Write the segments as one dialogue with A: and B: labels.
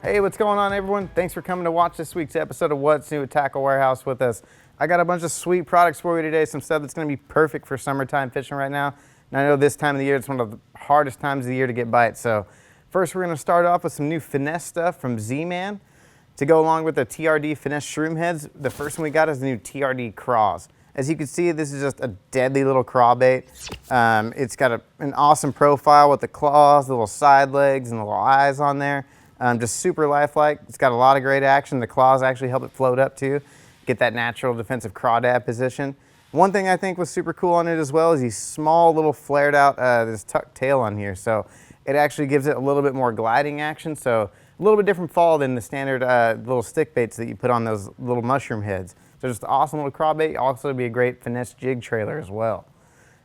A: Hey, what's going on, everyone? Thanks for coming to watch this week's episode of What's New at Tackle Warehouse with us. I got a bunch of sweet products for you today, some stuff that's going to be perfect for summertime fishing right now. And I know this time of the year, it's one of the hardest times of the year to get bites. So first, we're going to start off with some new Finesse stuff from ZMan. To go along with the TRD Finesse shroom heads, the first one we got is the new TRD Cross. As you can see, this is just a deadly little craw bait. It's got an awesome profile with the claws, the little side legs, and the little eyes on there. Just super lifelike. It's got a lot of great action. The claws actually help it float up too, get that natural defensive crawdad position. One thing I think was super cool on it as well is these small little flared out, this tucked tail on here. So it actually gives it a little bit more gliding action. So a little bit different fall than the standard little stick baits that you put on those little mushroom heads. So just an awesome little craw bait. Also be a great finesse jig trailer as well.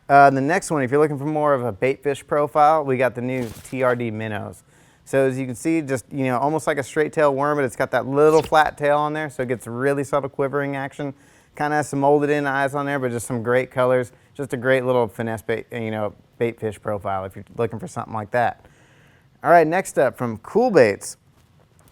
A: The next one, if you're looking for more of a bait fish profile, we got the new TRD Minnows. So as you can see, just, you know, almost like a straight tail worm, but it's got that little flat tail on there, so it gets really subtle quivering action. Kind of has some molded in eyes on there, but just some great colors. Just a great little finesse bait, you know, bait fish profile if you're looking for something like that. All right, next up from Coolbaits.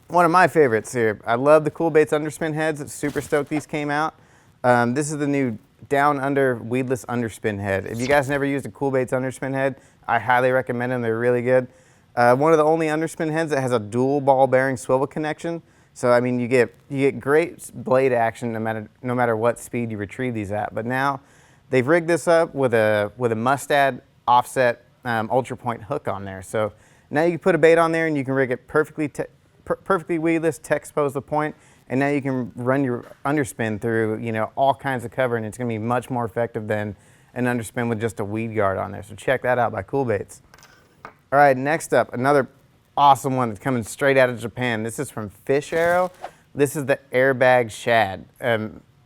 A: One of my favorites here. I love the Coolbaits Underspin heads. Super stoked these came out. This is the new down under weedless underspin head. If you guys never used a Coolbaits Underspin head, I highly recommend them. They're really good. One of the only underspin heads that has a dual ball bearing swivel connection. So I mean, you get great blade action no matter what speed you retrieve these at. But now they've rigged this up with a mustad offset ultra point hook on there. So now you can put a bait on there and you can rig it perfectly weedless, expose the point, and now you can run your underspin through, you know, all kinds of cover, and it's going to be much more effective than an underspin with just a weed guard on there. So check that out by Coolbaits. All right, next up, another awesome one that's coming straight out of Japan. This is from Fitzgerald. This is the Airbag Shad.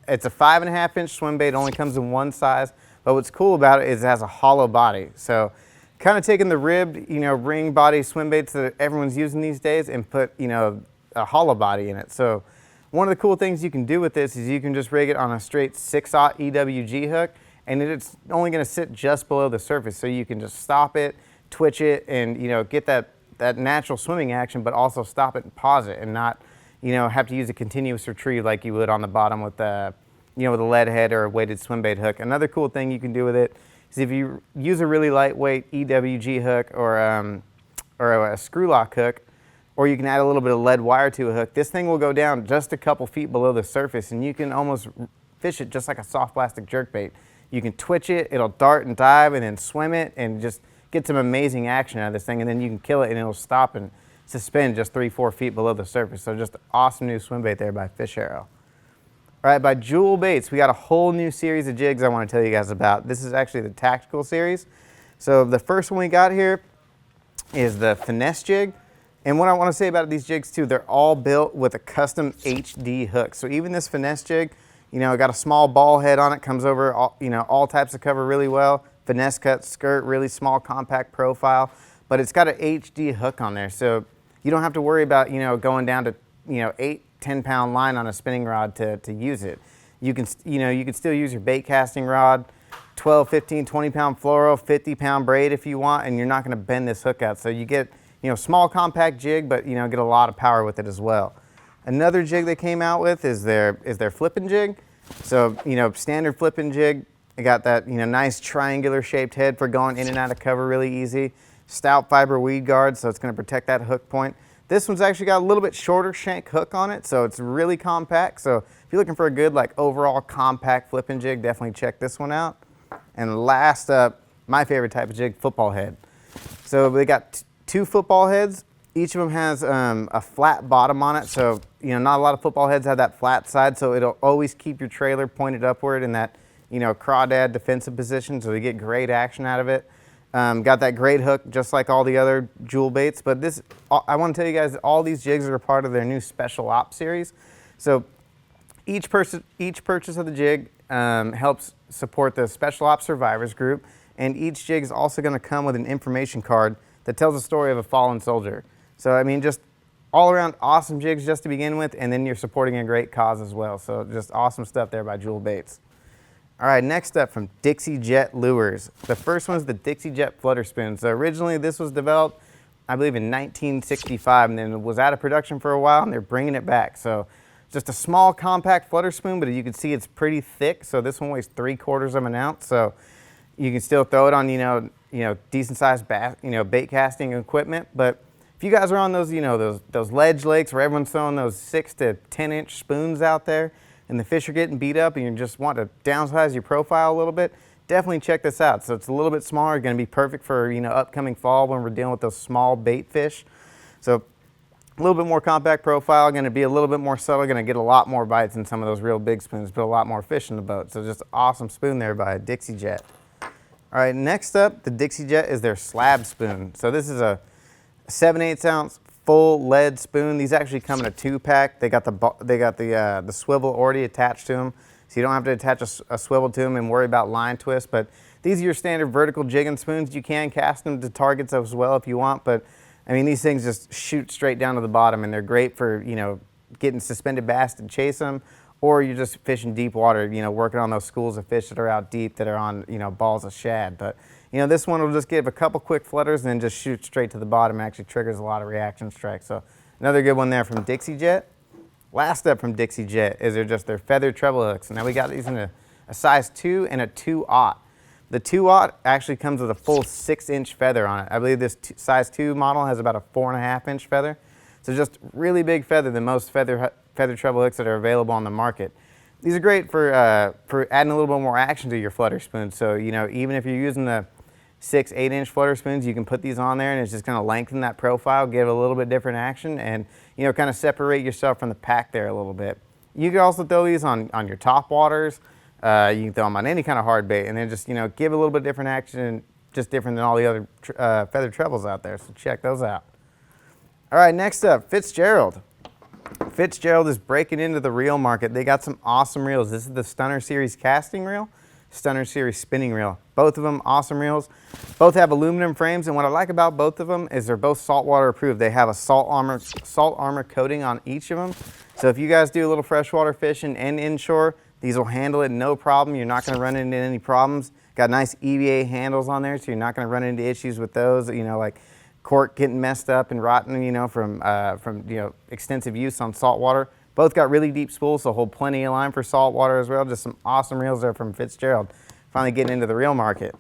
A: It's a 5.5-inch swim bait, only comes in one size, but what's cool about it is it has a hollow body. So kind of taking the ribbed, you know, ring body swim baits that everyone's using these days and put, you know, a hollow body in it. So one of the cool things you can do with this is you can just rig it on a straight 6/0 EWG hook, and it's only going to sit just below the surface, so you can just stop it, twitch it, and, you know, get that natural swimming action, but also stop it and pause it and not, you know, have to use a continuous retrieve like you would on the bottom with a, you know, with a lead head or a weighted swim bait hook. Another cool thing you can do with it is if you use a really lightweight EWG hook or a screw lock hook, or you can add a little bit of lead wire to a hook, this thing will go down just a couple feet below the surface, and you can almost fish it just like a soft plastic jerkbait. You can twitch it, it'll dart and dive, and then swim it, and just get some amazing action out of this thing, and then you can kill it and it'll stop and suspend just 3-4 feet below the surface. So just an awesome new swim bait there by Fitzgerald. All right, by Jewel Baits, we got a whole new series of jigs I want to tell you guys about. This is actually the tactical series. So the first one we got here is the Finesse jig. And what I want to say about these jigs too, they're all built with a custom HD hook. So even this Finesse jig, you know, got a small ball head on it, comes over all, you know, all types of cover really well. Finesse cut skirt, really small compact profile, but it's got an HD hook on there, so you don't have to worry about, you know, going down to, you know, 8-10 pound line on a spinning rod to use it. You can, you know, you can still use your bait casting rod, 12, 15, 20 pound fluoro, 50 pound braid if you want, and you're not going to bend this hook out. So you get, you know, small compact jig, but, you know, get a lot of power with it as well. Another jig they came out with is their Flippin jig. So, you know, standard Flippin jig. It got that, you know, nice triangular shaped head for going in and out of cover really easy. Stout fiber weed guard, so it's going to protect that hook point. This one's actually got a little bit shorter shank hook on it, so it's really compact. So if you're looking for a good, like, overall compact flipping jig, definitely check this one out. And last up, my favorite type of jig, football head. So they got two football heads. Each of them has a flat bottom on it, so, you know, not a lot of football heads have that flat side, so it'll always keep your trailer pointed upward in that, you know, crawdad defensive position, so you get great action out of it. Got that great hook just like all the other Jewel baits, but this, I want to tell you guys that all these jigs are a part of their new special ops series. So each purchase of the jig helps support the special ops survivors group, and each jig is also going to come with an information card that tells the story of a fallen soldier. So I mean, just all around awesome jigs just to begin with, and then you're supporting a great cause as well. So just awesome stuff there by Jewel Baits. All right, next up from Dixie Jet Lures. The first one is the Dixie Jet Flutter Spin. So originally this was developed I believe in 1965, and then it was out of production for a while, and they're bringing it back. So just a small compact flutter spoon, but you can see it's pretty thick. So this one weighs 3/4 of an ounce. So you can still throw it on, decent sized bait casting equipment. But if you guys are on those, those ledge lakes where everyone's throwing those 6 to 10 inch spoons out there, and the fish are getting beat up, and you just want to downsize your profile a little bit, definitely check this out. So it's a little bit smaller, going to be perfect for upcoming fall when we're dealing with those small bait fish. So a little bit more compact profile, going to be a little bit more subtle, going to get a lot more bites than some of those real big spoons, but a lot more fish in the boat. So just an awesome spoon there by Dixie Jet. All right, next up, the Dixie Jet is their Slab spoon. So this is a 7/8 ounce full lead spoon. These actually come in a 2-pack. They got the swivel already attached to them, so you don't have to attach a swivel to them and worry about line twist. But these are your standard vertical jigging spoons. You can cast them to targets as well if you want, but I mean, these things just shoot straight down to the bottom, and they're great for getting suspended bass to chase them, or you're just fishing deep water, working on those schools of fish that are out deep that are on balls of shad. But this one will just give a couple quick flutters and then just shoot straight to the bottom. It actually triggers a lot of reaction strikes. So another good one there from Dixie Jet. Last up from Dixie Jet is their feather treble hooks. Now we got these in a size 2 and a 2/0. The 2/0 actually comes with a full 6-inch feather on it. I believe this size 2 model has about a 4.5-inch feather. So just really big feather than most feather treble hooks that are available on the market. These are great for adding a little bit more action to your flutter spoon. So even if you're using the 6, 8-inch flutter spoons, you can put these on there, and it's just going to lengthen that profile, give a little bit different action, and kind of separate yourself from the pack there a little bit. You can also throw these on your top waters. You can throw them on any kind of hard bait, and then just give a little bit different action, just different than all the other feather trebles out there. So check those out. All right, next up, Fitzgerald. Fitzgerald is breaking into the reel market. They got some awesome reels. This is the Stunner Series casting reel, Stunner Series spinning reel. Both of them awesome reels. Both have aluminum frames, and what I like about both of them is they're both saltwater approved. They have a salt armor coating on each of them. So if you guys do a little freshwater fishing and inshore, these will handle it no problem. You're not going to run into any problems. Got nice EVA handles on there, so you're not going to run into issues with those, like cork getting messed up and rotten, from extensive use on salt water. Both got really deep spools, so hold plenty of line for salt water as well. Just some awesome reels there from Fitzgerald. Finally getting into the reel market.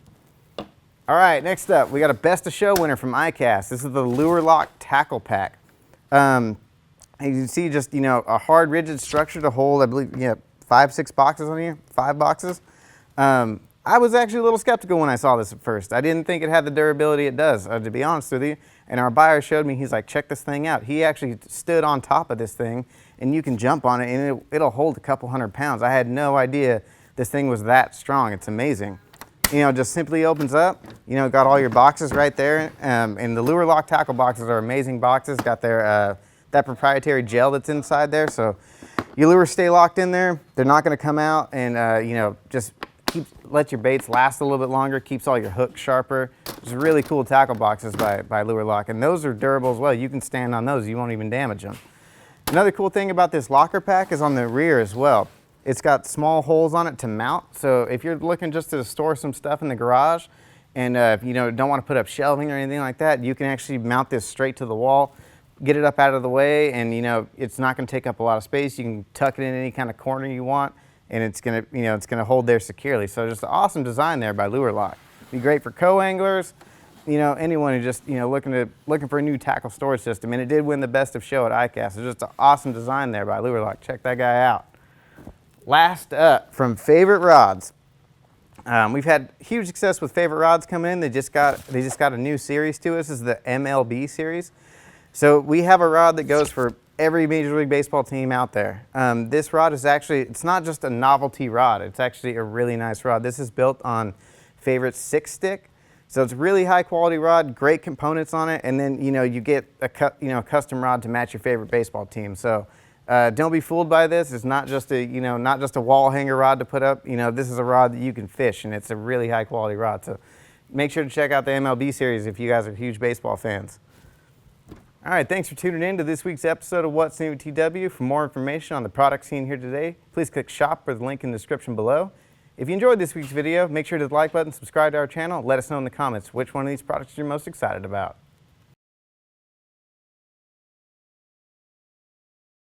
A: All right, next up, we got a Best of Show winner from iCast. This is the LureLock Tackle Pack. As you can see, just, a hard, rigid structure to hold, I believe, 5, 6 boxes on here, 5 boxes. I was actually a little skeptical when I saw this at first. I didn't think it had the durability it does, to be honest with you. And our buyer showed me, he's like, check this thing out. He actually stood on top of this thing, and you can jump on it, and it'll hold a couple 100 pounds. I had no idea this thing was that strong. It's amazing. Just simply opens up. Got all your boxes right there. And the LureLock tackle boxes are amazing boxes. Got their that proprietary gel that's inside there, so your lures stay locked in there. They're not going to come out, and just let your baits last a little bit longer. Keeps all your hooks sharper. Just really cool tackle boxes by LureLock, and those are durable as well. You can stand on those. You won't even damage them. Another cool thing about this locker pack is on the rear as well. It's got small holes on it to mount. So if you're looking just to store some stuff in the garage, and if you don't want to put up shelving or anything like that, you can actually mount this straight to the wall, get it up out of the way, and it's not going to take up a lot of space. You can tuck it in any kind of corner you want, and it's going to it's going to hold there securely. So just an awesome design there by LureLock. Be great for co-anglers, anyone who just looking for a new tackle storage system. And it did win the Best of Show at iCast. It's just an awesome design there by LureLock. Check that guy out. Last up, from Favorite Rods. We've had huge success with Favorite Rods coming in. They just got a new series to us. This is the MLB Series. So we have a rod that goes for every Major League Baseball team out there. This rod is actually, it's not just a novelty rod. It's actually a really nice rod. This is built on Favorite 6-stick. So it's a really high quality rod, great components on it, and then you get a custom rod to match your favorite baseball team. So don't be fooled by this. It's not just a wall hanger rod to put up. This is a rod that you can fish, and it's a really high quality rod. So make sure to check out the MLB Series if you guys are huge baseball fans. All right, thanks for tuning in to this week's episode of What's New at TW. For more information on the products seen here today, please click shop or the link in the description below. If you enjoyed this week's video, make sure to hit the like button, subscribe to our channel, and let us know in the comments which one of these products you're most excited about.